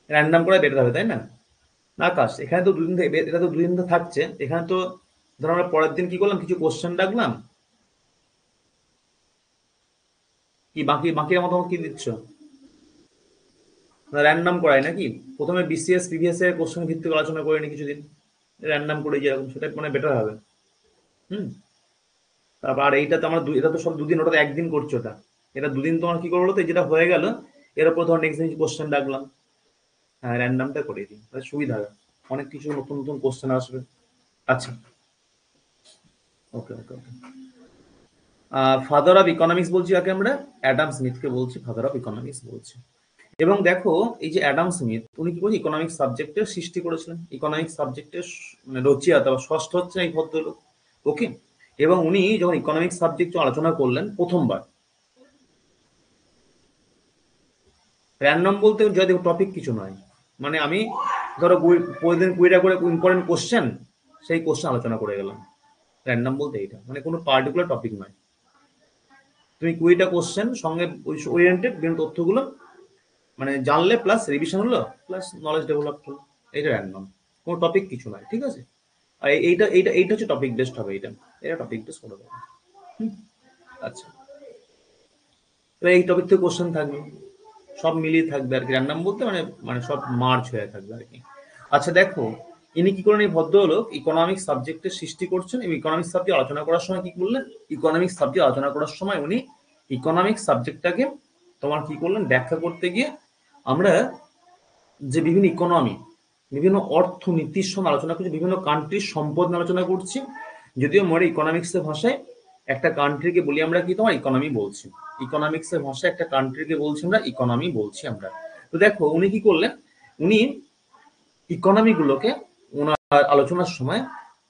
Random করা better হবে, তাই না? না আকাশ, এখানে তো দুদিন থেকে এটা তো দুদিন তো থাকছে এখানে, তো ধরো আমরা পরের দিন কি করলাম, কিছু কোশ্চেন রাখলাম, কি বাকি বাকির মতামত কি দিচ্ছ? র্যান্ডম করাই নাকি, প্রথমে বিসিএস প্রিভিয়াস এর কোশ্চেন ভিত্তিক আলোচনা করে নি কিছুদিন, র্যান্ডম করে যেরকম, সেটা মানে বেটার হবে। হুম। তারপর আর এইটা তো আমরা এটা তো সব দুদিন, ওটা তো একদিন করছো ওটা, এটা দুদিন তোমার কি করবো, তো যেটা হয়ে গেল এর উপর ধর নেক্সট দিন কোশ্চেন রাখলাম। হ্যাঁ, র্যান্ডমটা করে দিই, তাহলে সুবিধা হবে, অনেক কিছু নতুন নতুন কোশ্চেন আসবে। আচ্ছা, ওকে ওকে ওকে। ফাদার অফ ইকোনমিক্স বলছি কাকে আমরা? অ্যাডাম স্মিথকে বলছি, ফাদার অফ ইকোনমিক্স বলছি। এবং দেখো, এই যে অ্যাডাম স্মিথ, উনি কি বলছে, ইকোনমিক্স সাবজেক্টের সৃষ্টি করেছিলেন, ইকোনমিক্স সাবজেক্টের মানে রচিয়াতা বা ষষ্ঠ হচ্ছে এই ভদ্রলোক। ওকে। এবং উনি যখন ইকোনমিক্স সাবজেক্ট আলোচনা করলেন প্রথমবার, র্যান্ডম বলতে যদি টপিক কিছু নয়, মানে আমি ধরো প্রতিদিন 20টা করে ইম্পর্টেন্ট কোশ্চেন, সেই কোশ্চেন আলোচনা করে গেলাম। র্যান্ডম বলতে এইটা, মানে কোনো পার্টিকুলার টপিক নয়, তুমি 20টা কোশ্চেন সঙ্গে ওরিয়েন্টেড বিভিন্ন তথ্যগুলো মানে জানলে, প্লাস রিভিশন হলো, প্লাস নলেজ ডেভেলপ হলো। এটা র্যান্ডম, কোনো টপিক কিছু নয়, ঠিক আছে? আর এইটা এইটা এইটা হচ্ছে টপিক বেসড হবে, এটা এটা টপিক বেসড করে দেবো। আচ্ছা, এবার এই টপিক থেকে কোশ্চেন থাকবে, সব মিলিয়ে থাকবে আর কি, র্যান্ডম বলতে মানে মানে সব মার্চ হয়ে থাকবে আর কি। আচ্ছা দেখো, ইনি কি করেন, এই ভদ্রলোক ইকোনমিক্স সাবজেক্টের সৃষ্টি করছেন, এবং ইকোনমিক্স সাবজেক্ট আলোচনা করার সময় কি বললেন, ইকোনমিক্স সাবজেক্ট আলোচনা করার সময় উনি ইকোনমিক্স সাবজেক্টটাকে তোমার কি করলেন, ব্যাখ্যা করতে গিয়ে আমরা যে বিভিন্ন ইকোনমি, বিভিন্ন অর্থনীতির সঙ্গে আলোচনা করছি, বিভিন্ন কান্ট্রির সম্পদ নিয়ে আলোচনা করছি, যদিও মোরে ইকোনমিক্সের ভাষায় একটা কান্ট্রিকে বলি আমরা কি, তোমার ইকোনমি বলছি, ইকোনমিক্সের ভাষায় একটা কান্ট্রিকে বলছি আমরা ইকোনমি বলছি আমরা। তো দেখো উনি কি করলেন, উনি ইকোনমি গুলোকে ওনার আলোচনার সময়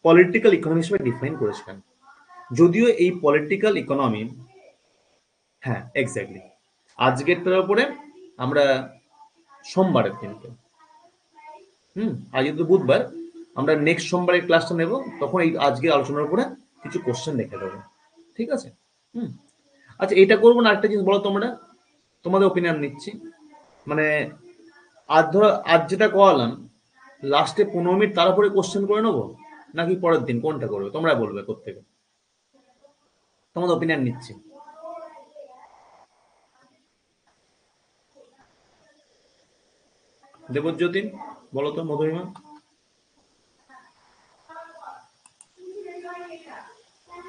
পলিটিক্যাল ইকোনমি হিসেবে ডিফাইন করেছিলেন, যদিও এই পলিটিক্যাল ইকোনমি, হ্যাঁ এক্স্যাক্টলি, আজকেরটার উপরে আমরা সোমবারের দিনকে, আজ তো বুধবার, আমরা নেক্সট সোমবারের ক্লাসটা নেব, তখন এই আজকের আলোচনার উপরে কিছু কোশ্চেন দেখে দেবো, ঠিক আছে? হুম। আচ্ছা, এটা করবো না, একটা জিনিস বলো তোমরা, তোমাদের ওপিনিয়ন নিচ্ছি, মানে আজ ধরো আজ যেটা করালাম, লাস্টে 15 মিনিট তার উপরে কোশ্চেন করে নেবো, নাকি পরের দিন, কোনটা করবে তোমরা বলবে, কোত্থেকে, তোমাদের ওপিনিয়ন নিচ্ছি। দেবজ্যোতি, বলো তো, মধুরিমা?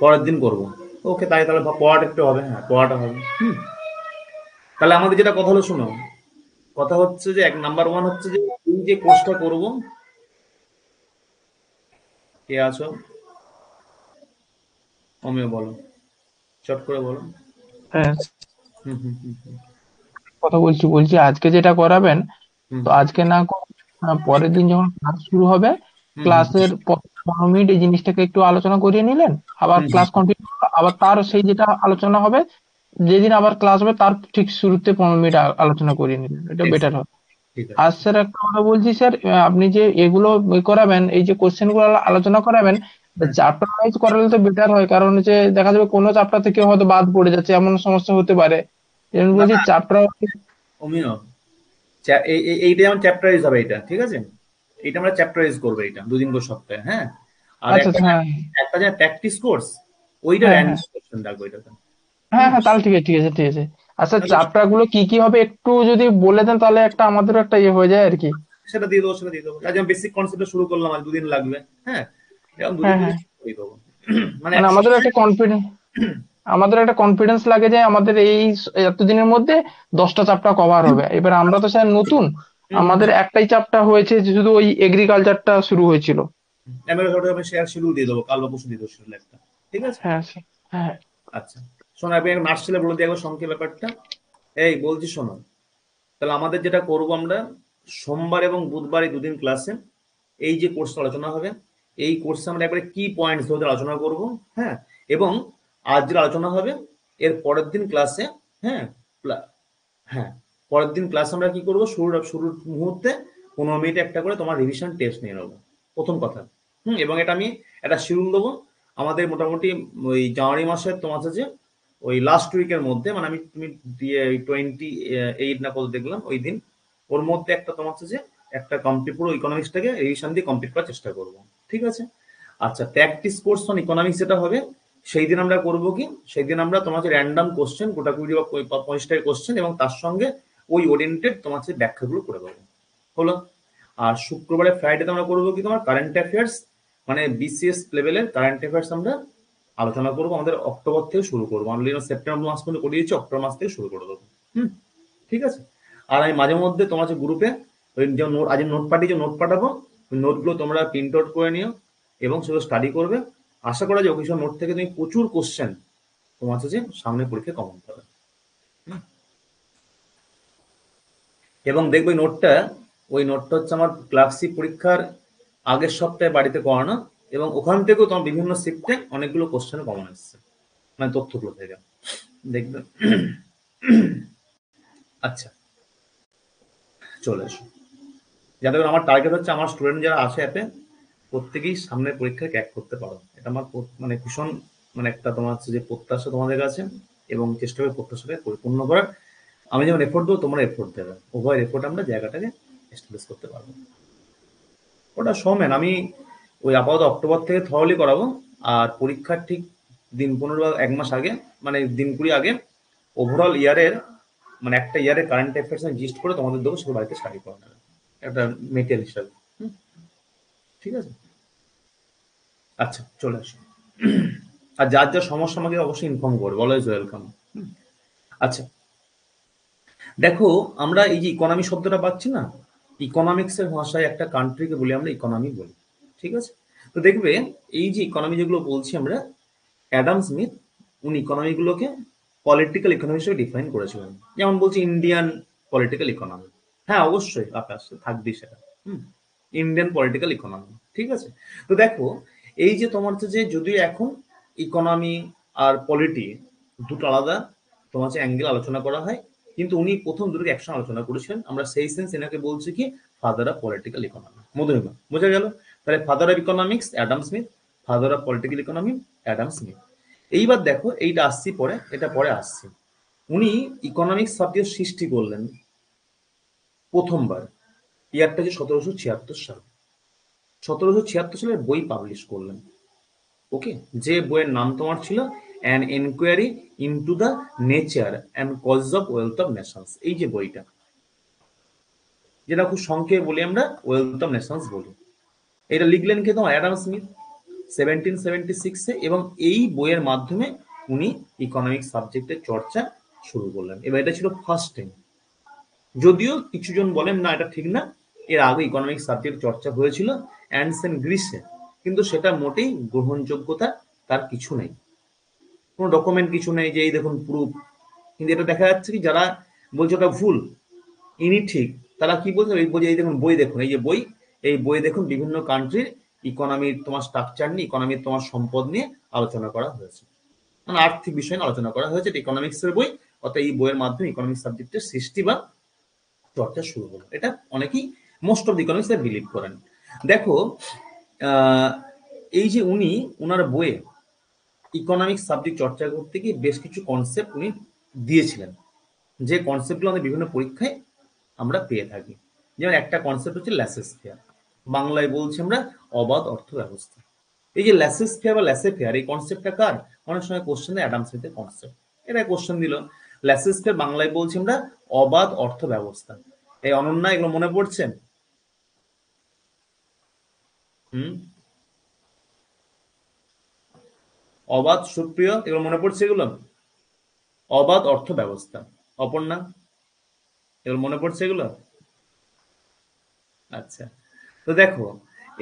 পরের দিন করবো, ওকে, তাই তাহলে পড়াটা একটু হবে, হ্যাঁ পড়াটা হবে। তাহলে আমাদের যেটা কথা হলো, শুনো, কথা হচ্ছে যে এক নাম্বার ওয়ান হচ্ছে যে এই যে কোর্সটা করব, কে আছো, অমিয় বলো, চট করে বলো। হ্যাঁ, হুম হুম হুম হুম কথা বলছি আজকে যেটা করাবেন, হুম তো আজকে না করে পরের দিন যখন ক্লাস শুরু হবে, হুম হুম ক্লাসের 15 মিনিট এই জিনিসটাকে একটু আলোচনা করিয়ে নিলেন, আবার হুম ক্লাস কন্টিনিউ হলো, আবার তার সেই যেটা আলোচনা হবে যেদিন আবার ক্লাস হবে তার ঠিক শুরুতে 15 মিনিট আলোচনা করিয়ে নিলেন, এটা ঠিক বেটার হবে। ঠিক আছে। আর স্যার একটা কথা বলছি স্যার, আপনি যে এগুলো করাবেন, এই যে কোশ্চেন গুলো আলোচনা করাবেন, হুম, চ্যাপ্টার ওয়াইজ করালে তো বেটার হয়, কারণ হচ্ছে দেখা যাবে কোনো চ্যাপ্টার থেকে হয়তো বাদ পড়ে যাচ্ছে, এমন সমস্যা হতে পারে। এই জন্য না বলছি না, চ্যাপ্টার। অমিয়, এইটা যেমন চ্যাপ্টারাইজ হবে, এটা ঠিক আছে, এটা আমরা চ্যাপ্টারাইজ করবো, এটা দুদিন করে সপ্তাহে, হ্যাঁ। আর আচ্ছা একটা আচ্ছা, হ্যাঁ একটা যে প্র্যাকটিস কোর্স, ওইটা হ্যাঁ হ্যাঁ র্যান্ডম কোশ্চেন রাখবো এটাতে। হ্যাঁ হুম। হ্যাঁ, তাহলে ঠিক আছে ঠিক আছে ঠিক আছে। আচ্ছা, তাহলে চ্যাপ্টার গুলো কি কি হবে একটু যদি বলে দেন, তাহলে একটা আমাদেরও একটা ইয়ে হয়ে যায় আর কি। সেটা দিয়ে দেবো, সেটা দিয়ে দেবো, আজ আমি বেসিক কনসেপ্টে শুরু করলাম, আজ দুদিন লাগবে, হ্যাঁ, এরকম দুদিন হ্যাঁ হ্যাঁ, দুদিন করে দেবো। মানে মানে একসাথে। আমাদের একটা কনফিডেন্স, আমাদের একটা কনফিডেন্স লাগে যে আমাদের এই এতদিনের মধ্যে 10টা চ্যাপ্টার কভার হবে। এবার আমরা তো স্যার নতুন, হুম হুম আমাদের একটাই চ্যাপ্টার হয়েছে যে শুধু ওই এগ্রিকালচারটা শুরু হয়েছিল। আমি শেয়ার শিডিউল দিয়ে দেবো, কাল বা পরশু দিয়ে দেবো শিডিউল একটা, ঠিক আছে? হ্যাঁ স্যার, হ্যাঁ আচ্ছা, শোনো, আপনি মার্কশিটে বলে দিয়ে একবার সংখ্যা ব্যাপারটা, এই বলছি শোনো, তাহলে আমাদের যেটা করব আমরা, সোমবার এবং বুধবার এই দুদিন ক্লাসে এই যে কোর্স আলোচনা হবে, এই কোর্সে আমরা একবারে কি পয়েন্টস ধরে আলোচনা করব, হ্যাঁ। এবং আজ যেটা আলোচনা হবে, এর পরের দিন ক্লাসে, হ্যাঁ, হ্যাঁ, পরের দিন ক্লাস আমরা কি করব, শুরুর মুহূর্তে 15 মিনিট একটা করে তোমার রিভিশন টেস্ট নিয়ে নেবো, প্রথম কথা। এবং এটা আমি একটা শিডিউল দেবো, আমাদের মোটামুটি ওই জানুয়ারি মাসের তোমার হচ্ছে যে ওই লাস্ট উইকের মধ্যে, মানে আমি তুমি দিয়ে 28 না কত দেখলাম ওই দিন, ওর মধ্যে একটা তোমার হচ্ছে যে একটা কমপ্লিট পুরো ইকোনমিক্সটাকে রিভিশন দিয়ে কমপ্লিট করার চেষ্টা করবো, ঠিক আছে? আচ্ছা, প্র্যাকটিস কোর্স অন ইকোনমিক্স যেটা হবে সেই দিন আমরা করবো কি, সেই দিন আমরা তোমার র্যান্ডাম কোশ্চেন, গোটা 20 বা 25টা কোশ্চেন এবং তার সঙ্গে ওই ওরিয়েন্টেড তোমার ব্যাখ্যাগুলো করে দেবো, হলো? আর শুক্রবারে ফ্রাইডে আমরা করবো কি তোমার কারেন্ট অ্যাফেয়ার্স, মানে বিসিএস লেভেলের কারেন্ট অ্যাফেয়ার্স আমরা আলোচনা করবো। আমাদের অক্টোবর থেকে শুরু করবো, আমরা সেপ্টেম্বর মাস পর্যন্ত করিয়েছি, অক্টোবর মাস থেকে শুরু করে দেবো। হুম, ঠিক আছে? আর আমি মাঝে মধ্যে তোমার গ্রুপে ওই যে নোট, আজ নোট পাঠিয়েছি, নোট পাঠাবো, ওই নোটগুলো তোমরা প্রিন্ট আউট করে নিও এবং সেগুলো স্টাডি করবে। আশা করা যায় ওই সব নোট থেকে তুমি প্রচুর কোশ্চেন তোমার হচ্ছে যে সামনে পরীক্ষায় কমন পাবে। এবং দেখবে ওই নোটটা হচ্ছে আমার ক্লাসিক পরীক্ষার আগের সপ্তাহে বাড়িতে করানো, এবং ওখান থেকেও তোমার বিভিন্ন শিফটে অনেকগুলো কোশ্চেন কমন এসছে, মানে তথ্যগুলো থেকে দেখবে। আচ্ছা, চলে এসো। যাতে করে আমার টার্গেট হচ্ছে আমার স্টুডেন্ট যারা আছে অ্যাপে প্রত্যেকেই সামনের পরীক্ষায় ক্র্যাক করতে পারো, এটা আমার মানে ভীষণ মানে একটা তোমার হচ্ছে যে প্রত্যাশা তোমাদের কাছে, এবং চেষ্টা করে প্রত্যাশাকে পরিপূর্ণ করার। আমি যেমন এফোর্ট দেবো, তোমরা এফোর্ট দেবে, উভয় এফোর্ট আমরা জায়গাটাকে এস্টাবলিশ করতে পারবো। ওটা সৌমেন আমি ওই আপাতত অক্টোবর থেকে থরলি করাবো, আর পরীক্ষার ঠিক দিন 15 বা 1 মাস আগে, মানে দিন 20 আগে ওভারঅল ইয়ারের, মানে একটা ইয়ারের কারেন্ট অ্যাফেয়ার্স আমি জিস্ট করে তোমাদের দেবো, সেগুলো বাড়িতে স্টাডি করে নেবে একটা মেটেরিয়াল হিসাবে। ঠিক আছে? আচ্ছা, চলে আসো। আর যার যার সমস্যা আমাকে অবশ্যই ইনফর্ম করবে, অলওয়েজ ওয়েলকাম। আচ্ছা, দেখো আমরা এই যে ইকোনমি শব্দটা পাচ্ছি না, ইকোনমিক্স এর ভাষায় একটা কান্ট্রিকে বলি আমরা ইকোনমি বলি, ঠিক আছে? তো দেখবে এই যে ইকোনমি যেগুলো বলছি আমরা, অ্যাডাম স্মিথ উনি ইকোনমি গুলোকে পলিটিক্যাল ইকোনমি হিসেবে ডিফাইন করেছিলেন। যেমন বলছি ইন্ডিয়ান পলিটিক্যাল ইকোনমি, হ্যাঁ অবশ্যই আকাশ থাকবে সেটা, ইন্ডিয়ান পলিটিক্যাল ইকোনমি, ঠিক আছে? তো দেখো এই যে তোমার হচ্ছে যে যদিও এখন ইকোনমি আর পলিটি দুটো আলাদা তোমার হচ্ছে অ্যাঙ্গেল আলোচনা করা হয়, কিন্তু উনি প্রথম দুটোকে একসঙ্গে আলোচনা করেছিলেন। আমরা সেই সেন্স এনাকে বলছি কি father of political economy. Madhurima বোঝা গেল? তাহলে father of economics Adam Smith, father of political economy Adam Smith. এইবার দেখো এইটা আসছি পরে, এটা পরে আসছি। উনি ইকোনমিক্স সাবজেক্ট সৃষ্টি করলেন প্রথমবার, ইয়ারটা যে 1776 সাল, 1776 সালে বই পাবলিশ করলেন। ওকে, যে বইয়ের নাম তোমার ছিল an enquiry into the nature and cause of wealth of nations. এই যে বইটা, যেটা খুব সংক্ষেপে বলি আমরা ওয়েলথ অফ নেশনস বলি, এটা লিখলেন কে? তোমার অ্যাডাম স্মিথ 1776-এ, এবং এই বইয়ের মাধ্যমে উনি ইকোনমিক্স সাবজেক্টের চর্চা শুরু করলেন। এবার এটা ছিল ফার্স্ট টাইম, যদিও কিছুজন বলেন না এটা ঠিক না, এর আগে ইকোনমিক্স সাবজেক্ট চর্চা হয়েছিল অ্যানসেন্ট গ্রিসে, কিন্তু সেটা মোটেই গ্রহণযোগ্যতা তার কিছু নেই, কোনো ডকুমেন্ট কিছু নেই যে এই দেখুন প্রুফ। কিন্তু এটা দেখা যাচ্ছে কি যারা বলছে ওটা ভুল, ইনি ঠিক, তারা কি বলছে এই বই, এই দেখুন বই দেখুন, এই যে বই, এই বই দেখুন বিভিন্ন কান্ট্রির ইকোনমির তোমার স্ট্রাকচার নিয়ে, ইকোনমির তোমার সম্পদ নিয়ে আলোচনা করা হয়েছে, মানে আর্থিক বিষয় নিয়ে আলোচনা করা হয়েছে, ইকোনমিক্স এর বই। অর্থাৎ এই বইয়ের মাধ্যমে ইকোনমিক্স সাবজেক্টের সৃষ্টি বা চর্চা শুরু হলো। এটা অনেকেই most of the economics believe করেন। দেখো এই যে উনি ওনার বইয়ে ইকোনমিক্স সাবজেক্ট চর্চা করতে গিয়ে বেশ কিছু কনসেপ্ট উনি দিয়েছিলেন, যে কনসেপ্টগুলো আমাদের বিভিন্ন পরীক্ষায় আমরা পেয়ে থাকি। যেমন একটা কনসেপ্ট হচ্ছে ল্যাসেস ফেয়ার, বাংলায় বলছি আমরা অবাধ অর্থ ব্যবস্থা। এই যে ল্যাসেস ফেয়ার বা ল্যাসে ফেয়ার, এই কনসেপ্টটা কার? অনেক সময় কোশ্চেন দেয় অ্যাডাম স্মিথের কনসেপ্ট, এটা কোশ্চেন দিল ল্যাসেস ফেয়ার, বাংলায় বলছি আমরা অবাধ অর্থ ব্যবস্থা। এই অনন্যা এগুলো মনে পড়ছে? হুম, অবাধ, সুপ্রিয়, এগুলো মনে পড়ছে? এগুলো অবাধ অর্থ ব্যবস্থা। অপর্ণা এগুলো মনে পড়ছে এগুলো? আচ্ছা, তো দেখো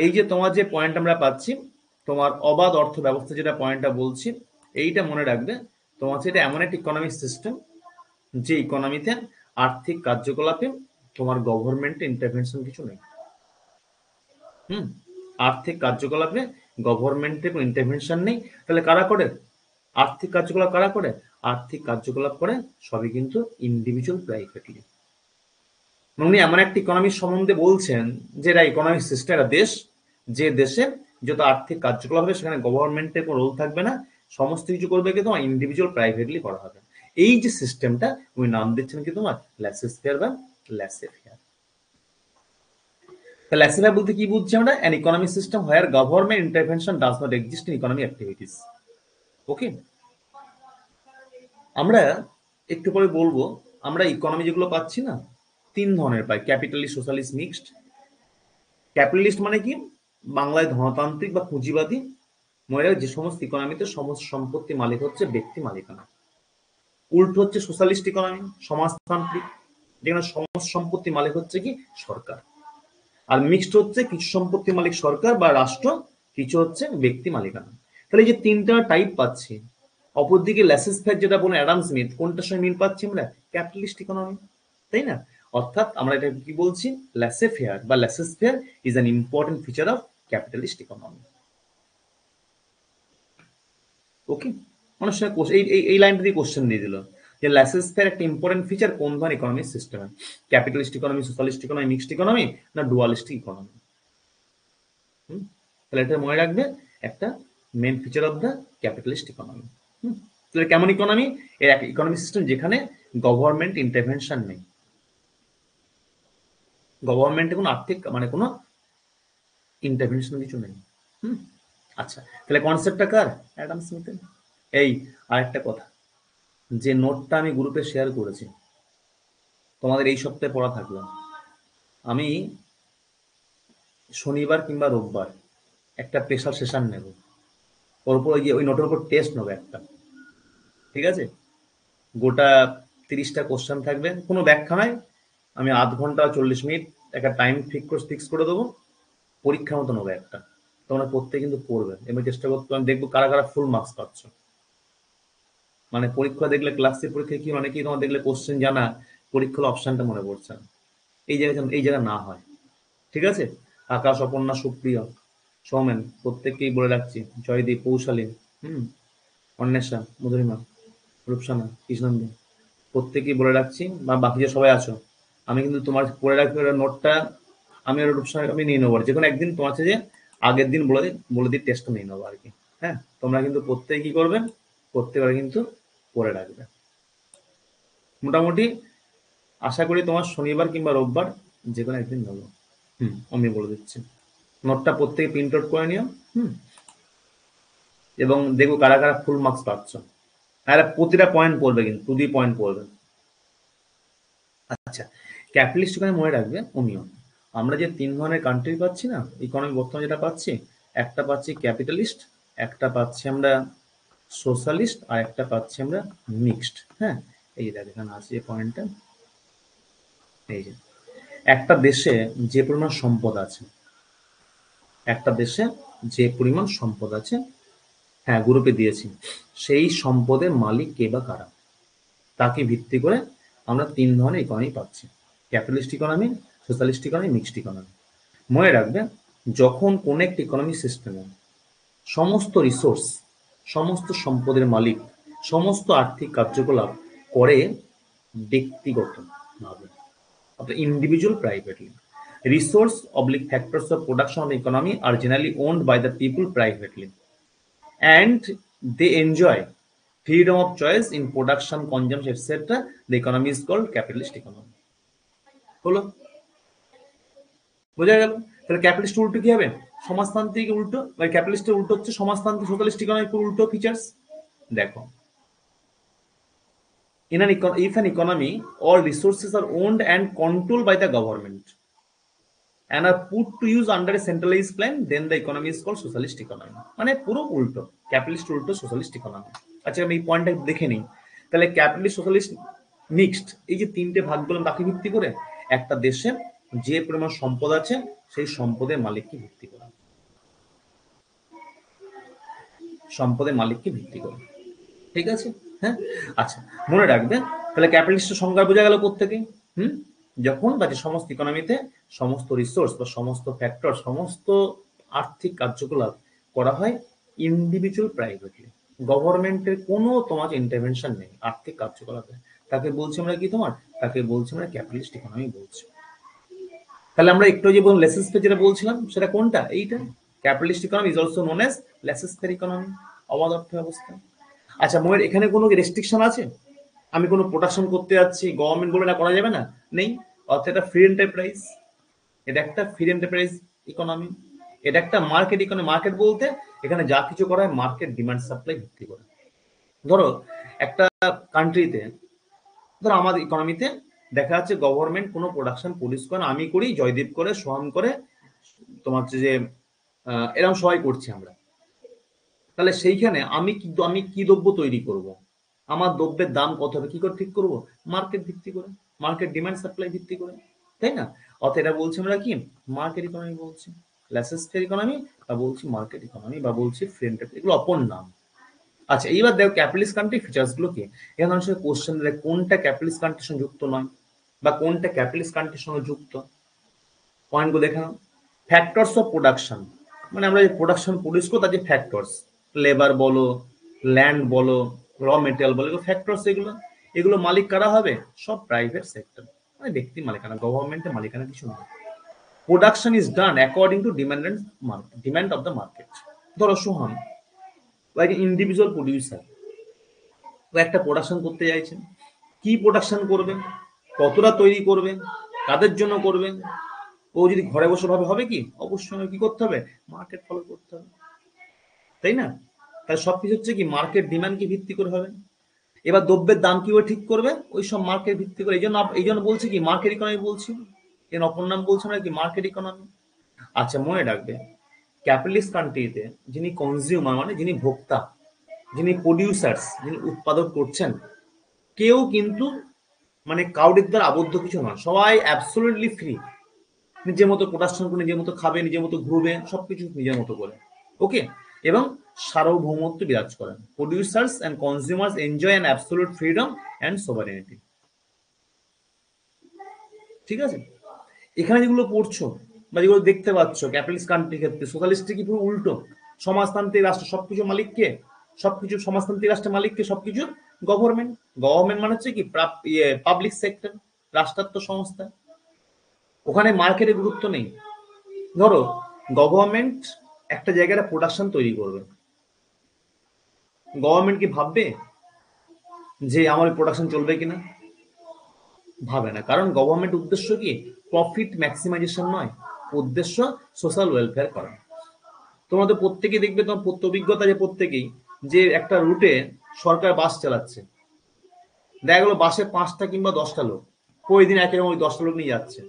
এই যে তোমার যে পয়েন্ট আমরা পাচ্ছি, তোমার অবাধ অর্থ ব্যবস্থা যেটা পয়েন্টটা বলছি, এইটা মনে রাখবে। তোমার হচ্ছে এটা এমন একটা ইকোনমিক সিস্টেম যে ইকোনমিতে আর্থিক কার্যকলাপে তোমার গভর্নমেন্টের ইন্টারভেনশন কিছু নেই। হুম, আর্থিক কার্যকলাপে গভর্নমেন্টের কোনো ইন্টারভেনশন নেই। তাহলে কারা করে আর্থিক কার্যকলাপ? কারা করে আর্থিক কার্যকলাপ? করে সবই কিন্তু ইন্ডিভিজুয়াল প্রাইভেটলি। উনি এমন একটা ইকোনমিক সম্বন্ধে বলছেন যে এটা ইকোনমিক সিস্টেম, একটা দেশ, যে দেশে যত আর্থিক কার্যকলাপ হবে সেখানে গভর্নমেন্টের কোনো রোল থাকবে না, সমস্ত কিছু করবে কিন্তু ইন্ডিভিজুয়াল প্রাইভেটলি করা হবে। এই যে সিস্টেমটা উনি নাম দিচ্ছেন কি তোমার ল্যাসেস ফেয়ার বা ল্যাসে ফেয়ার। তাহলে ল্যাসেফেয়ার বলতে কি বুঝছি আমরা? An economic system where government intervention does not exist in economic activities. Okay, আমরা একটু পরে বলবো আমরা ইকোনমি যেগুলো পাচ্ছি না, তিন ধরনের পাই: ক্যাপিটালিস্ট, সোশ্যালিস্ট, মিক্সড। ক্যাপিটালিস্ট মানে কি? বাংলায় ধনতান্ত্রিক বা পুঁজিবাদী। মনে রাখ, যে সমস্ত ইকোনমিতে সমস্ত সম্পত্তি মালিক হচ্ছে ব্যক্তি মালিকানা। উল্টো হচ্ছে সোশ্যালিস্ট ইকোনমি, সমাজতান্ত্রিক, যেখানে সমস্ত সম্পত্তি মালিক হচ্ছে কি সরকার। আর মিক্সড হচ্ছে কিছু সম্পত্তি মালিক সরকার বা রাষ্ট্র, কিছু হচ্ছে ব্যক্তি মালিকানা। তাহলে এই যে তিনটা টাইপ পাচ্ছি। অপরদিকে ল্যাসেস ফেয়ার যেটা বলেন অ্যাডাম স্মিথ, কোনটার সঙ্গে মিল পাচ্ছি আমরা? ক্যাপিটালিস্ট ইকোনমি, তাই না? অর্থাৎ আমরা এটা কি বলছি? ল্যাসে ফেয়ার বা laissez faire is an important feature of capitalist economy. Okay, অনেক সময় এই লাইনটা দিয়ে কোশ্চেন দিয়ে দিল যে ল্যাসেস ফেয়ার একটা ইম্পর্টেন্ট ফিচার কোন ধরনের ইকোনমিক সিস্টেমে? Capitalist economy, socialist economy, mixed economy, না ডুয়ালিস্টিক ইকোনমি? তাহলে এটা মনে রাখবে, একটা main feature of the capitalist economy. তাহলে কেমন ইকোনমি? এর এক ইকোনমিক সিস্টেম যেখানে গভর্নমেন্ট ইন্টারভেনশন নেই, গভর্নমেন্টে কোনো আর্থিক মানে কোনো ইন্টারভেনশন কিছু নেই। আচ্ছা, তাহলে কনসেপ্টটা কার? অ্যাডাম স্মিথের। এই আরেকটা কথা, যে নোটটা আমি গ্রুপে শেয়ার করেছি, তোমাদের এই সপ্তাহে পড়া থাকলো, আমি শনিবার কিংবা রোববার একটা স্পেশাল সেশন নেব, ওর উপর ওই নোটের উপর টেস্ট নেবো একটা, ঠিক আছে? গোটা 30টা কোশ্চেন থাকবে, কোনো ব্যাখ্যা নাই। আমি আধ ঘন্টা 40 মিনিট একটা টাইম ফিক্স করে দেবো, পরীক্ষার মতো নেবো একটা। তোমরা প্রত্যেকে কিন্তু পড়বে এবং চেষ্টা করতে, আমি দেখবো কারা কারা ফুল মার্কস পাচ্ছ। মানে পরীক্ষা দেখলে, ক্লাসের পরীক্ষা কি মানে কি, তোমার দেখলে কোশ্চেন জানা, পরীক্ষার অপশনটা মনে পড়ছে না। এই জায়গা না হয়, ঠিক আছে? আকাশ, অপর্ণা, সুপ্রিয়, সৌমেন, প্রত্যেককেই বলে রাখছি, জয়দীপ, কৌশালী, অন্বেষা, মধুরিমা, রূপসানা, কৃষ্ণন্দী, প্রত্যেকেই বলে রাখছি, বা বাকি যে সবাই আছো, আমি কিন্তু তোমার পড়ে রাখবো নোটটা। আমি ওর রূপসানা আমি নিয়ে নেবো, যে কোনো একদিন তোমার কাছে যে আগের দিন বলে দিই টেস্টটা নিয়ে নেবো আর কি। হ্যাঁ, তোমরা কিন্তু প্রত্যেকে কি করবে, প্রত্যেকবার কিন্তু পড়ে রাখবে। মোটামুটি আশা করি তোমার শনিবার কিংবা রোববার যে কোনো একদিন নেবো। আমি বলে দিচ্ছি, নোটটা প্রত্যেকে প্রিন্ট আউট করে নিও। এবং দেখো কারা কারা ফুল মার্কস পাচ্ছ। আর প্রতিটা পয়েন্ট পড়বে, কিন্তু 2 পয়েন্ট পড়বে। আচ্ছা, ক্যাপিটালিস্ট এখানে মনে রাখবে অনিয়ম। আমরা যে তিন ধরনের কান্ট্রি পাচ্ছি না ইকোনমি বর্তমানে, যেটা পাচ্ছি, একটা পাচ্ছি ক্যাপিটালিস্ট, একটা পাচ্ছি আমরা সোশ্যালিস্ট, আর একটা পাচ্ছি আমরা মিক্সড। হ্যাঁ, এই দেখ এখানে আছে এই পয়েন্টটা। এই যে একটা দেশে যে পরিমাণ সম্পদ আছে, একটা দেশে যে পরিমাণ সম্পদ আছে, হ্যাঁ গ্রুপে দিয়েছি, সেই সম্পদের মালিক কে বা কারা, তাকে ভিত্তি করে আমরা তিন ধরনের ইকোনমি পাচ্ছি: capitalist economy, socialist economy, mixed economy. মনে রাখবে, যখন কোন একটি ইকোনমি সিস্টেমে সমস্ত রিসোর্স, সমস্ত সম্পদের মালিক, সমস্ত আর্থিক কার্যকলাপ করে ব্যক্তিগত ভাবে, অর্থাৎ individual privately, resource oblique factors of production of economy are generally owned by the people privately, and they enjoy freedom of choice in production, consumption, etc. The economy is called capitalist economy. হলো, বোঝা গেল? তাহলে capitalist উল্টো কি হবে? সমাজতান্ত্রিক উল্টো, বা ক্যাপিটালিস্টের উল্টো হচ্ছে সমাজতান্ত্রিক, সোশ্যালিস্ট ইকোনমি উল্টো ফিচার্স। দেখো, if an economy, all resources are owned and controlled by the government and are put to use under a centralized plan, then the economy is called socialist economy. মানে পুরো উল্টো, capitalist উল্টো socialist economy. আচ্ছা, আমি এই পয়েন্টটা দেখে নিই। তাহলে ক্যাপিটালিস্ট, সোশ্যালিস্ট, মিক্সড, এই যে তিনটে ভাগ বললাম, তাকে ভিত্তি করে একটা দেশে যে পরিমাণ সম্পদ আছে সেই সম্পদের মালিককে ভিত্তি করে, সম্পদের মালিককে ভিত্তি করে, ঠিক আছে? হ্যাঁ, আচ্ছা, মনে রাখবে। তাহলে ক্যাপিটালিস্টের সংজ্ঞা বোঝা গেল প্রত্যেকে। যখন বা যে সমস্ত ইকোনমিতে সমস্ত রিসোর্স বা সমস্ত ফ্যাক্টর, সমস্ত আর্থিক কার্যকলাপ করা হয় ইন্ডিভিজুয়াল প্রাইভেটলি, গভর্নমেন্টের কোনো তোমার ইন্টারভেনশন নেই আর্থিক কার্যকলাপে, তাকে বলছি আমরা কি, তাকে বলছি আমরা ক্যাপিটালিস্ট ইকোনমি বলছি। তাহলে আমরা একটু যে বললাম লেসেস ফেয়ার যেটা বলছিলাম, সেটা কোনটা? এইটা capitalist economy is also known as laces fair economy, অবাধ অর্থ ব্যবস্থা। আচ্ছা, মোয়ের এখানে কোনো রেস্ট্রিকশন আছে? আমি কোনো প্রোডাকশন করতে যাচ্ছি, গভর্নমেন্ট বলে না করা যাবে না, নেই, অর্থাৎ এটা ফ্রি এন্টারপ্রাইজ। এটা একটা ফ্রি এন্টারপ্রাইজ ইকোনমি, এটা একটা মার্কেট ইকোনমি। মার্কেট বলতে এখানে যা কিছু করা হয় মার্কেট ডিমান্ড সাপ্লাই ভিত্তি করে। ধরো একটা কান্ট্রিতে, ধরো আমাদের ইকোনমিতে দেখা যাচ্ছে গভর্নমেন্ট কোনো প্রোডাকশন প্রডিউস করে না, আমি করি, জয়দীপ করে, সোহাম করে, তোমার হচ্ছে যে এরকম সবাই করছি আমরা। তাহলে সেইখানে আমি কি দ্রব্য তৈরি করব, আমার দ্রব্যের দাম কত হবে, কি করে ঠিক করব? মার্কেট ভিত্তি করে, মার্কেট ডিমান্ড সাপ্লাই ভিত্তি করে, তাই না? অর্থাৎ এটা বলছি আমরা কি, মার্কেট ইকোনমি বলছি, ল্যাসেস্টের ইকোনমি, বা বলছি মার্কেট ইকোনমি, বা বলছি ফ্রি এন্টারপ্রাইজ, এগুলো অপর নাম। আচ্ছা, এইবার দেখো ক্যাপিটালিস্ট কান্ট্রি ফিচার্স গুলো কি। এখানে মানুষের কোশ্চেন দেয় কোনটা ক্যাপিটালিস্ট কান্ট্রির সঙ্গে যুক্ত নয়, বা কোনটা ক্যাপিটালিস্ট কান্ট্রির সঙ্গে যুক্ত। পয়েন্টগুলো দেখে নাও। ফ্যাক্টরস অফ প্রোডাকশন, মানে আমরা যে প্রোডাকশন প্রডিউস করি তার যে ফ্যাক্টরস, লেবার বলো, ল্যান্ড বলো, র মেটেরিয়াল বলো, এগুলো ফ্যাক্টরস। এগুলো মালিক কারা হবে? সব প্রাইভেট সেক্টর, মানে ব্যক্তি মালিকানা, গভর্নমেন্টের মালিকানা কিছু নয়। Production is done according to demand of the market. ধরো সোহান লাইক ইন্ডিভিজুয়াল প্রডিউসার, ও একটা প্রোডাকশন করতে চাইছেন, কি প্রোডাকশন করবেন, কতটা তৈরি করবেন, কাদের জন্য করবেন। ও যদি ঘরে বসে ভাবে হবে কি? অবশ্যই কি করতে হবে? মার্কেট ফলো করতে হবে, তাই না? তাই সবকিছু হচ্ছে কি মার্কেট ডিমান্ডকে ভিত্তি করে হবে। এবার দ্রব্যের দাম কিভাবে ঠিক করবে? ওই সব মার্কেট ভিত্তি করে। এই জন্য বলছি কি মার্কেট ইকোনমি বলছি, এর অপর নাম বলছি আমরা কি মার্কেট ইকোনমি। আচ্ছা, মনে রাখবে ক্যাপিটালিস্ট কান্ট্রিতে যিনি কনজিউমার, মানে যিনি ভোক্তা, যিনি প্রডিউসার্স, যিনি উৎপাদন করছেন, কেউ কিন্তু মানে কাউরির দ্বারা আবদ্ধ কিছু নয়, সবাই অ্যাবসলিউটলি ফ্রি। নিজের মতো প্রোডাকশন করে, নিজের মতো খাবে, নিজের মতো ঘুরবে, সবকিছু নিজের মতো করে। ওকে, এবং সার্বভৌমত্ব বিরাজ করেন। Producers and consumers enjoy an absolute freedom and sovereignty. ঠিক আছে? এখানে যেগুলো পড়ছো বা যেগুলো দেখতে পাচ্ছ ক্যাপিটালিস্ট কান্ট্রির ক্ষেত্রে, সোশ্যালিস্টে কি পুরো উল্টো। সমাজতান্ত্রিক রাষ্ট্র, সবকিছু মালিককে, সবকিছু সমাজতান্ত্রিক রাষ্ট্রের মালিককে, সবকিছু গভর্নমেন্ট। গভর্নমেন্ট মানে হচ্ছে কি পাবলিক সেক্টর, রাষ্ট্রায়ত্ত সংস্থা। ওখানে মার্কেটের গুরুত্ব নেই। ধরো গভর্নমেন্ট একটা জায়গায় প্রোডাকশন তৈরি করবে, গভর্নমেন্ট কি ভাববে যে আমার প্রোডাকশন চলবে কিনা? ভাবে না, কারণ গভর্নমেন্ট উদ্দেশ্য কি? প্রফিট ম্যাক্সিমাইজেশন নয়, উদ্দেশ্য সোশ্যাল ওয়েলফেয়ার করা। তোমরা তো প্রত্যেকেই দেখবে, তোমার অভিজ্ঞতা যে প্রত্যেকেই যে একটা রুটে সরকার বাস চালাচ্ছে, দেখা গেলো বাসে 5টা কিংবা 10টা লোক, প্রতিদিন একই রকম ওই 10টা লোক নিয়ে যাচ্ছে,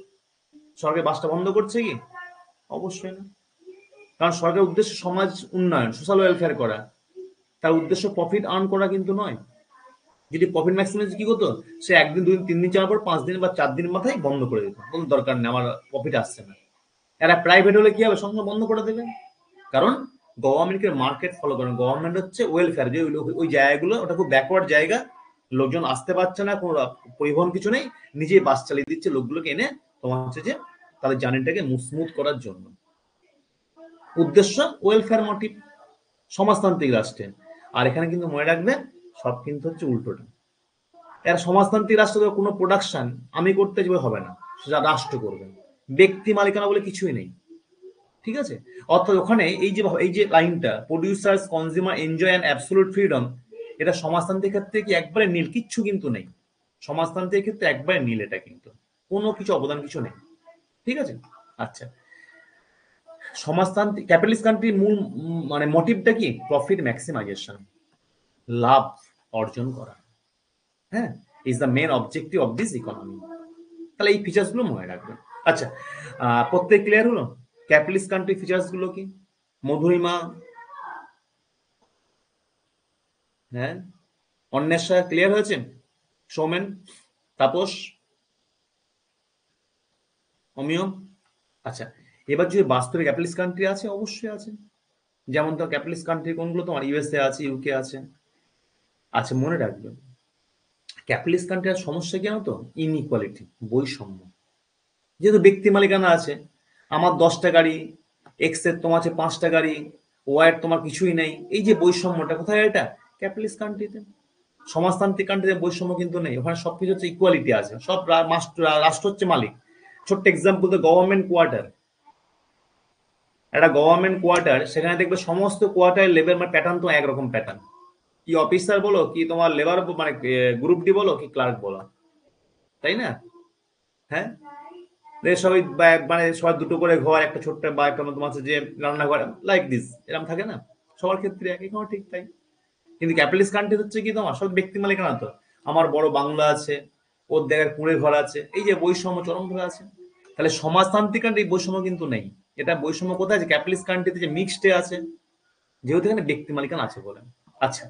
সরকার বাসটা বন্ধ করছে কি? অবশ্যই না, কারণ সরকারের উদ্দেশ্য সমাজ উন্নয়ন, সোশ্যাল ওয়েলফেয়ার করা, তার উদ্দেশ্য প্রফিট আর্ন করা কিন্তু নয়। যদি প্রফিট ম্যাক্সিমাইজ কি হতো, সে 1 দিন 2 দিন 3 দিন চালার পর 5 দিন বা 4 দিন মাথায় বন্ধ করে দিত, কোনো দরকার নেই, আমার প্রফিট আসছে না। এরা প্রাইভেট হলে কি হবে? সঙ্গে বন্ধ করে দেবে, কারণ গভর্নমেন্টকে মার্কেট ফলো করেন। গভর্নমেন্ট হচ্ছে ওয়েলফেয়ার, যে ওই জায়গাগুলো ওটা খুব ব্যাকওয়ার্ড জায়গা, লোকজন আসতে পারছে না, কোনো পরিবহন কিছু নেই, নিজেই বাস চালিয়ে দিচ্ছে লোকগুলোকে এনে, তোমার হচ্ছে যে তাদের জার্নিটাকে স্মুথ করার জন্য। উদ্দেশ্য ওয়েলফেয়ার মোটিভ, সমাজতান্ত্রিক রাষ্ট্রে। আর এখানে কিন্তু মনে রাখবেন সব কিন্তু হচ্ছে উল্টোটা। এর সমাজতান্ত্রিক রাষ্ট্রে কোনো প্রোডাকশন আমি করতে যাবে হবে না, সেটা রাষ্ট্র করবে। ব্যক্তি মালিকানা বলে কিছুই নেই। ঠিক আছে? অর্থাৎ ওখানে এই যে লাইনটা, producers consumer enjoy an absolute freedom, এটা সমাজতান্ত্রিক ক্ষেত্রে কি একবারে নীল, কিচ্ছু কিন্তু নেই। সমাজতান্ত্রিক ক্ষেত্রে একবারে নীল, এটা কিন্তু কোনো কিছু অবদান কিছু নেই। ঠিক আছে? আচ্ছা, সমাজতান্ত্রিক ক্যাপিটালিস্ট কান্ট্রির মূল মানে মোটিভটা কি? প্রফিট ম্যাক্সিমাইজেশন, লাভ অর্জন করা। হ্যাঁ, is the main objective of this economy. তাহলে এই ফিচার্স গুলো মনে রাখবেন। আচ্ছা, প্রত্যেক ক্লিয়ার হলো ক্যাপিটালিস্ট কান্ট্রি ফিচার্স গুলো কি? মধুরিমা, হ্যাঁ, অন্বেষা ক্লিয়ার হয়েছে? সৌমেন, তাপস, অমিয়। আচ্ছা, এবার যদি বাস্তবে ক্যাপিটালিস্ট কান্ট্রি আছে, অবশ্যই আছে। যেমন তো ক্যাপিটালিস্ট কান্ট্রি কোনগুলো? তোমার ইউএসএ আছে, ইউকে আছে। আচ্ছা, মনে রাখবেন ক্যাপিটালিস্ট কান্ট্রির সমস্যা কি জানো তো? ইনইকুয়ালিটি, বৈষম্য। যেহেতু ব্যক্তি মালিকানা আছে, আমার 10টা গাড়ি, এক্স এর তোমার আছে 5টা গাড়ি, ওয়াই এর তোমার কিছুই নেই, এই যে বৈষম্যটা কোথায়? এটা ক্যাপিটালিস্ট কান্ট্রিতে। সমাজতান্ত্রিক কান্ট্রিতে বৈষম্য কিন্তু নেই, ওখানে সবকিছু হচ্ছে ইকুয়ালিটি আছে, সব রাষ্ট্র হচ্ছে মালিক। ছোট্ট এক্সাম্পল, তো গভর্নমেন্ট কোয়ার্টার, একটা গভর্নমেন্ট কোয়ার্টার, সেখানে দেখবে সমস্ত কোয়ার্টার লেভেল মানে প্যাটার্ন তো একরকম প্যাটার্ন, কি অফিসার বলো, কি তোমার লেবার মানে গ্রুপ ডি বলো, কি ক্লার্ক বলো, তাই না? হ্যাঁ, সবাই মানে সবার দুটো করে ঘর, একটা ছোট্ট বা একটা তোমার হচ্ছে যে রান্নাঘর, লাইক দিস, এরকম থাকে না সবার ক্ষেত্রে একই, কোনো ঠিক তাই। কিন্তু ক্যাপিটালিস্ট কান্ট্রি হচ্ছে কি তোমার সব ব্যক্তি মালিকানা। তো আমার বড় বাংলা আছে, ওর জায়গায় কুঁড়ে ঘর আছে, এই যে বৈষম্য চরমভাবে আছে। তাহলে সমাজতান্ত্রিক কান্ট্রি বৈষম্য কিন্তু নেই। এটা বৈষম্য কোথায় আছে? ক্যাপিটালিস্ট কান্ট্রিতে যে মিক্সডে আছে, যেহেতু এখানে ব্যক্তি মালিকানা আছে বলে। আচ্ছা,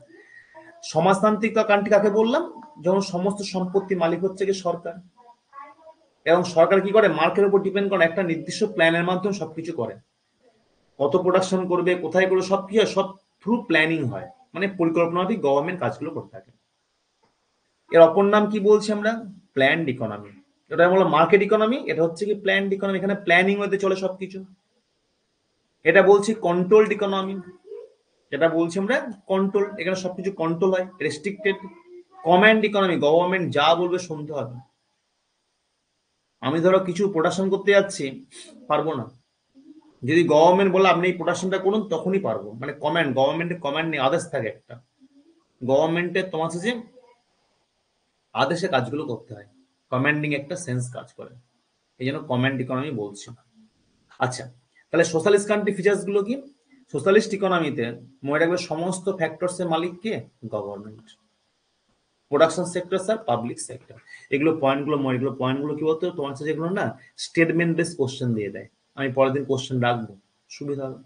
সমাজতান্ত্রিক কান্ট্রি কাকে বললাম? যখন সমস্ত সম্পত্তি মালিক হচ্ছে কি সরকার, এবং সরকার কি করে? মার্কেটের উপর ডিপেন্ড করে একটা নির্দিষ্ট প্ল্যানের মাধ্যমে সবকিছু করে। কত প্রোডাকশন করবে, কোথায় করবে, সব কি হয়? সব থ্রু প্ল্যানিং হয়, মানে পরিকল্পনাতেই গভর্নমেন্ট কাজগুলো করতে থাকে। এর অপর নাম কি বলছি আমরা? Planned economy. এটা বললাম মার্কেট ইকোনমি, এটা হচ্ছে কি প্ল্যান্ড ইকোনমি, এখানে প্ল্যানিং হতে চলে সবকিছু। এটা বলছি কন্ট্রোলড ইকোনমি, যেটা বলছি আমরা কন্ট্রোল, এখানে সবকিছু কন্ট্রোল হয়, রেস্ট্রিক্টেড। কমান্ড ইকোনমি, গভর্নমেন্ট যা বলবে শুনতে হবে। আমি ধরো কিছু প্রোডাকশন করতে যাচ্ছি, পারবো না। যদি গভর্নমেন্ট বলে আপনি এই প্রোডাকশনটা করুন, তখনই পারবো। মানে কমান্ড, গভর্নমেন্টের কমান্ড নেই, আদেশ থাকে একটা। গভর্নমেন্টের তোমার হচ্ছে যে আদেশে কাজগুলো করতে হয়, কমান্ডিং একটা সেন্স কাজ করে, এই জন্য কমান্ড ইকোনমি বলছি। আচ্ছা, তাহলে সোশ্যালিস্ট কান্ট্রি ফিচার্স গুলো কি? সোশ্যালিস্ট ইকোনমিতে মনে রাখবে সমস্ত ফ্যাক্টরস এর মালিক কে? গভর্নমেন্ট। প্রোডাকশন সেক্টর আর পাবলিক সেক্টর, এগুলো পয়েন্টগুলো এগুলো পয়েন্টগুলো কি বলতো তোমার কাছে, যেগুলো না স্টেটমেন্ট বেস কোশ্চেন দিয়ে দেয়, আমি পরের দিন কোশ্চেন রাখবো, সুবিধা হবে।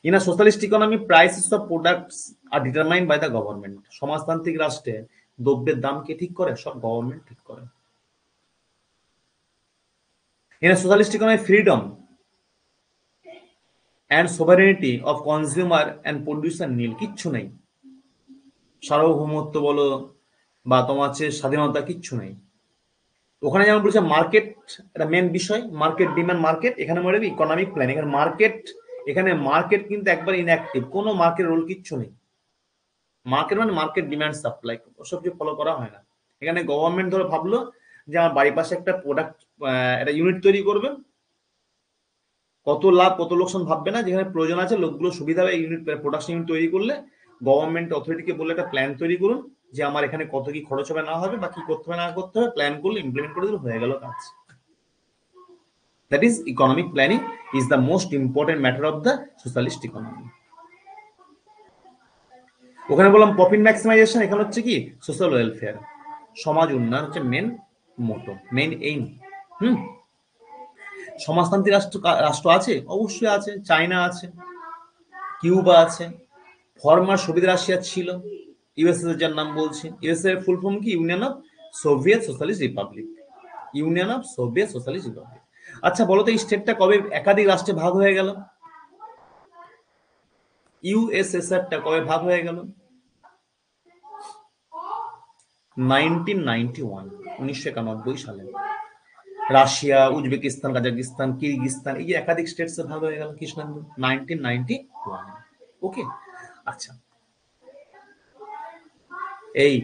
In a socialist economy prices of products are determined by the government. সমাজতান্ত্রিক রাষ্ট্রে দ্রব্যের দাম কে ঠিক করে? সব গভর্নমেন্ট ঠিক করে। In a socialist economy freedom and sovereignty of consumer and producer nil, কিচ্ছু নেই। সার্বভৌমত্ব বলো বা তোমার হচ্ছে স্বাধীনতা, কিচ্ছু নেই ওখানে। যেমন বলছে মার্কেট, এটা মেন বিষয়, মার্কেট ডিমান্ড মার্কেট। এখানে মনে রাখবি ইকোনমিক প্ল্যান, এখানে মার্কেট, এখানে মার্কেট কিন্তু একবার ইনঅ্যাক্টিভ, কোনো মার্কেট রোল কিচ্ছু নেই। মার্কেট মানে মার্কেট ডিমান্ড সাপ্লাই, ওসব যে ফলো করা হয় না। এখানে গভর্নমেন্ট ধরো ভাবলো যে আমার বাড়ির পাশে একটা প্রোডাক্ট, একটা ইউনিট তৈরি করবে, কত লাভ কত লোকসান ভাববে না, যেখানে প্রয়োজন আছে লোকগুলো সুবিধা হবে ইউনিট, প্রোডাকশন ইউনিট তৈরি করলে গভর্নমেন্ট অথরিটিকে বলে একটা প্ল্যান তৈরি করুন, যে আমার এখানে কত কি খরচ হবে না হবে বা কি করতে হবে না করতে হবে, প্ল্যান করলে ইমপ্লিমেন্ট করে দিলে হয়ে গেল কাজ। That is economic planning is the most important matter of the socialist economy. ওখানে বললাম প্রফিট ম্যাক্সিমাইজেশন, এখানে হচ্ছে কি সোশ্যাল ওয়েলফেয়ার, সমাজ উন্নয়ন হচ্ছে মেন মোটো, মেন এইম। হুম সমাজতান্ত্রিক রাষ্ট্র রাষ্ট্র আছে, অবশ্যই আছে, চায়না আছে, কিউবা আছে, ফর্মার সোভিয়েত রাশিয়া ছিল, ইউএসএস যার নাম বলছি, ইউএসএ এর ফুল ফর্ম কি? Union of Soviet socialist Republic, union of Soviet socialist Republic. আচ্ছা বলো তো এই স্টেটটা কবে একাধিক রাষ্ট্রে ভাগ হয়ে গেল? ইউএসএসআরটা কবে ভাগ হয়ে গেল? 1991, 1991 সালে। রাশিয়া, উজবেকিস্তান, কাজাকিস্তান, কিরগিস্তান, এই যে একাধিক স্টেটসে ভাগ হয়ে গেল কৃষ্ণাঙ্গ 1991। ওকে, আচ্ছা, এই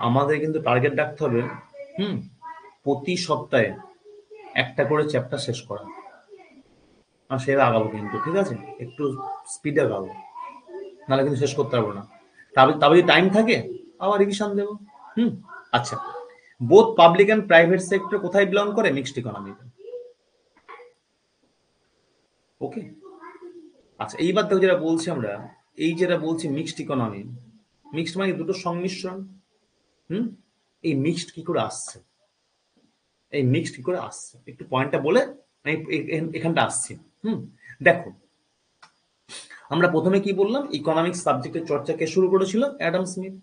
আমাদের কিন্তু টার্গেট রাখতে হবে, হুম প্রতি সপ্তাহে একটা করে চ্যাপ্টার শেষ করা। আর সেটা আগাবো কিন্তু, ঠিক আছে, একটু স্পিডে আগাবো, নাহলে কিন্তু শেষ করতে পারবো না। তবে তবে যদি টাইম থাকে আবার রিভিশন দেবো। হুম আচ্ছা, both public and private sector কোথায় বিলং করে? মিক্সড ইকোনমিতে। ওকে, আচ্ছা এইবার দেখো যেটা বলছি আমরা, এই যেটা বলছি মিক্সড ইকোনমি, মিক্সড মানে দুটো সংমিশ্রণ। হুম এই মিক্সড কি করে আসছে? এই মিক্সড কি করে আসছে একটু পয়েন্টটা বলে আমি এখানটা আসছি। দেখো, আমরা প্রথমে কি বললাম? ইকোনমিক্স সাবজেক্টের চর্চা কে শুরু করেছিল? Adam Smith.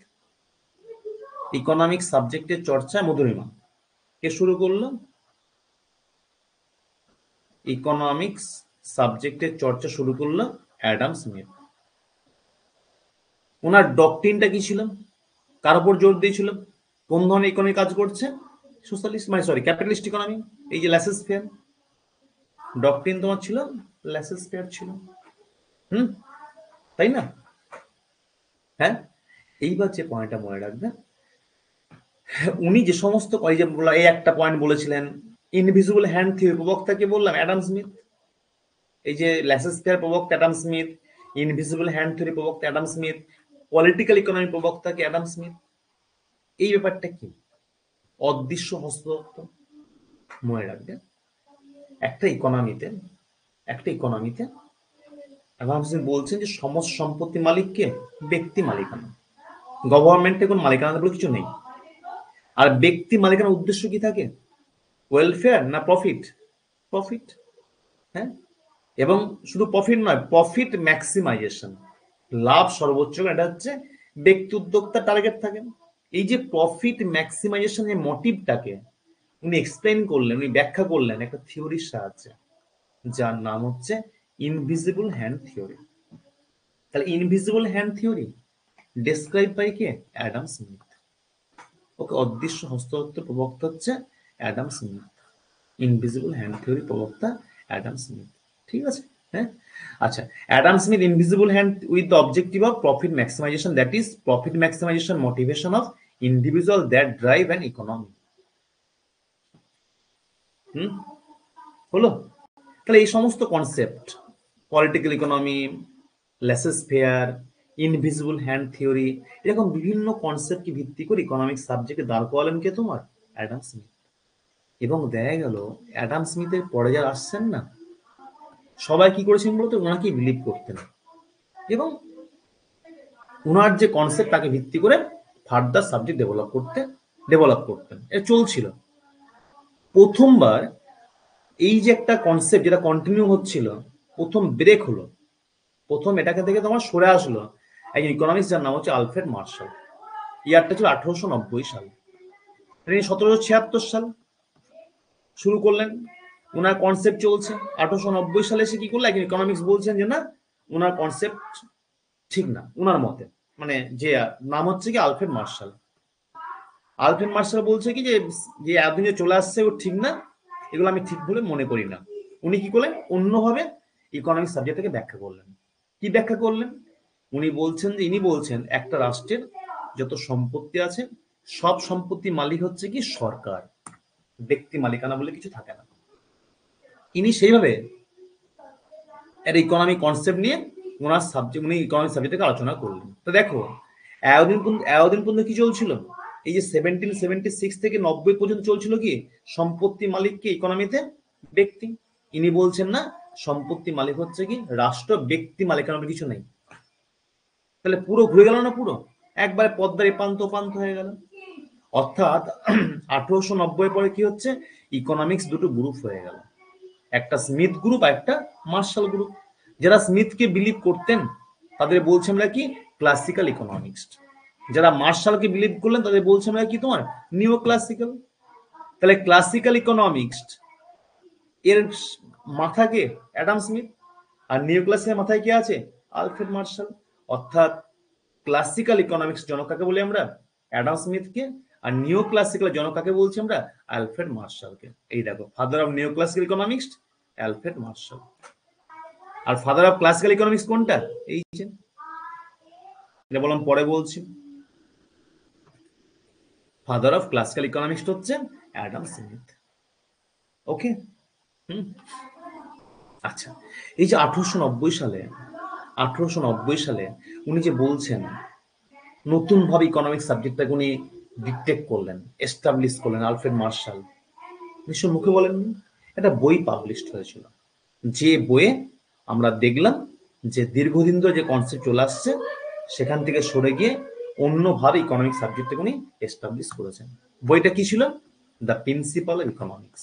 ইকোনমিক্স সাবজেক্টের চর্চা মধুরিমা কে শুরু করলো? ইকোনমিক্স সাবজেক্টের চর্চা শুরু করলো অ্যাডাম স্মিথ। ওনার ডকট্রিনটা কি ছিল? কার উপর জোর দিয়েছিল? কোন ধরনের ইকোনমি কাজ করছে? সোশ্যালিস্ট, মানে সরি ক্যাপিটালিস্ট ইকোনমি। এই যে ল্যাসেস ফেয়ার ডকট্রিন তোমার ছিল, ল্যাসেস ফেয়ার ছিল। হুম তাই না? হ্যাঁ, এইবার যে পয়েন্টটা মনে রাখবে, উনি যে সমস্ত এই যে এই একটা পয়েন্ট বলেছিলেন, ইনভিজিবল হ্যান্ড থিওরি প্রবক্তাকে বললাম অ্যাডাম স্মিথ। এই যে ল্যাসেস ফেয়ার প্রবক্তা Adam Smith, invisible hand theory প্রবক্তা অ্যাডাম স্মিথ, পলিটিক্যাল ইকোনমি প্রবক্তাকে অ্যাডাম স্মিথ। এই ব্যাপারটা কি? অদৃশ্য হস্ততত্ত্ব, মনে রাখবে। একটা ইকোনমিতে অ্যাডাম স্মিথ বলছেন যে সমস্ত সম্পত্তি মালিককে ব্যক্তি মালিকানা, গভর্নমেন্টের কোনো মালিকানা বলে কিছু নেই। আর ব্যক্তি মালিকানার উদ্দেশ্য কি থাকে? ওয়েলফেয়ার না প্রফিট? প্রফিট, হ্যাঁ। এবং শুধু প্রফিট নয়, প্রফিট ম্যাক্সিমাইজেশন, লাভ সর্বোচ্চ, এটা হচ্ছে ব্যক্তি উদ্যোক্তার টার্গেট থাকে। এই যে প্রফিট ম্যাক্সিমাইজেশন এর মোটিভটাকে উনি এক্সপ্লেন করলেন, উনি ব্যাখ্যা করলেন একটা থিওরির সাহায্যে, যার নাম হচ্ছে ইনভিজিবল হ্যান্ড থিওরি। তাহলে invisible hand theory describe by কে? Adam Smith. ওকে, অদৃশ্য হস্ততত্ত্বের প্রবক্তা হচ্ছে Adam Smith. Invisible hand theory প্রবক্তা অ্যাডাম স্মিথ। ঠিক আছে, হ্যাঁ। আচ্ছা, Adam Smith invisible hand with the objective of profit maximisation, that is profit maximisation motivation of individual that drive an economy. হলো? তাহলে এই সমস্ত concept, political economy, laissez faire, invisible hand theory, এরকম বিভিন্ন কনসেপ্টকে ভিত্তি করে ইকোনমিক্স সাবজেক্টে দাঁড় করালেন কে? তোমার অ্যাডাম স্মিথ। এবং দেখা গেল অ্যাডাম স্মিথের পরে যারা আসছেন না, সবাই কি করেছেন বলতো? ওনাকে বিলিভ করতেন এবং ওনার যে কনসেপ্ট তাকে ভিত্তি করে ফার্দার সাবজেক্ট ডেভেলপ করতেন। এটা চলছিল। প্রথমবার এই যে একটা কনসেপ্ট যেটা কন্টিনিউ হচ্ছিল, প্রথম ব্রেক হলো, প্রথম এটাকে থেকে তোমার সরে আসলো একজন ইকোনমিক্স যার নাম হচ্ছে আলফ্রেড মার্শাল। ইয়ারটা ছিল 1890 সাল। তিনি 1776 সাল শুরু করলেন, ওনার কনসেপ্ট চলছে। 1890 সালে এসে কি করলো, একজন ইকোনমিক্স বলছেন যে না, ওনার কনসেপ্ট ঠিক না, ওনার মতে, মানে যে নাম হচ্ছে কি আলফ্রেড মার্শাল। আলফ্রেড মার্শাল বলছে কি যে যে এতদিন যে চলে আসছে ও ঠিক না, এগুলো আমি ঠিক বলে মনে করি না। উনি কি করলেন, অন্যভাবে ইকোনমিক্স সাবজেক্টটাকে ব্যাখ্যা করলেন। কি ব্যাখ্যা করলেন? উনি বলছেন যে, ইনি বলছেন একটা রাষ্ট্রের যত সম্পত্তি আছে সব সম্পত্তি মালিক হচ্ছে কি সরকার, ব্যক্তি মালিকানা বলে কিছু থাকে না। ইনি সেইভাবে একটা ইকোনমিক কনসেপ্ট নিয়ে ওনার সাবজেক্ট, উনি ইকোনমিক সাবজেক্টকে আলোচনা করলেন। তো দেখো এতদিন পর্যন্ত কি চলছিল, এই যে 1776 থেকে 90 পর্যন্ত চলছিল কি সম্পত্তি মালিককে ইকোনমিতে ব্যক্তি। ইনি বলছেন না, সম্পত্তি মালিক হচ্ছে কি রাষ্ট্র, ব্যক্তি মালিকানার কিছু নেই। তাহলে পুরো ঘুরে গেল না, পুরো একবারে পদ্মার এপান্ত ওপান্ত হয়ে গেল। অর্থাৎ 1890 পরে কি হচ্ছে, ইকোনমিক্স দুটো গ্রুপ হয়ে গেল, একটা স্মিথ গ্রুপ আর একটা মার্শাল গ্রুপ। যারা স্মিথকে বিলিভ করতেন তাদের বলছে আমরা কি ক্লাসিক্যাল ইকোনমিক্স, যারা মার্শালকে বিলিভ করলেন তাদের বলছে আমরা কি তোমার নিও ক্লাসিক্যাল। তাহলে ক্লাসিক্যাল ইকোনমিক্স এর মাথাকে অ্যাডাম স্মিথ, আর নিও ক্লাসিক্যাল মাথায় কি আছে? Alfred Marshall. অর্থাৎ ক্লাসিক্যাল ইকোনমিক্স জনক কাকে বলি আমরা? অ্যাডাম স্মিথকে। আর নিও ক্লাসিক্যাল জনক কাকে বলছি আমরা? আলফ্রেড মার্শালকে। এই দেখো, father of neo classical economics Alfred Marshall. আর ফাদার অফ ক্লাসিক্যাল ইকোনমিক্স কোনটা? এই যে এটা বললাম, পরে বলছি। ফাদার অফ ক্লাসিক্যাল ইকোনমিক্স হচ্ছে অ্যাডাম স্মিথ। ওকে, আচ্ছা, এই যে 1890 সালে উনি যে বলছেন নতুন ভাবে ইকোনমিক্স সাবজেক্টটাকে উনি ডিটেক্ট করলেন, এস্টাবলিশ করলেন আলফ্রেড মার্শাল, নিশ্চয় মুখে বলেননি। একটা বই পাবলিশড হয়েছিল, যে বইয়ে আমরা দেখলাম যে দীর্ঘদিন ধরে যে কনসেপ্ট চলে আসছে সেখান থেকে সরে গিয়ে অন্যভাবে ইকোনমিক্স সাবজেক্টটাকে উনি এস্টাবলিশ করেছেন। বইটা কি ছিল? The principal of economics,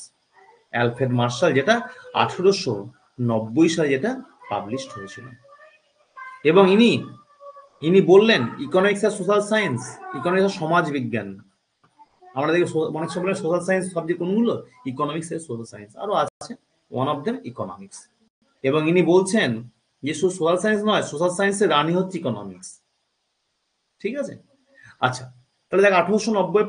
Alfred Marshall, যেটা 1890 সালে যেটা পাবলিশড হয়েছিল। এবং ইনি বললেন ইকোনমিক্স আর সোশ্যাল সায়েন্স, ইকোনমিক্স আর সমাজ বিজ্ঞান। আমরা দেখি অনেক সময় সোশ্যাল সায়েন্স সাবজেক্ট কোনগুলো? ইকোনমিক্স আর সোশ্যাল সায়েন্স, আরো আছে, ওয়ান অফ দেম ইকোনমিক্স। এবং ইনি বলছেন যে শুধু সোশ্যাল সায়েন্স নয়, সোশ্যাল সায়েন্সের রানী হচ্ছে ইকোনমিক্স। ঠিক আছে, আচ্ছা, তাহলে দেখ 1890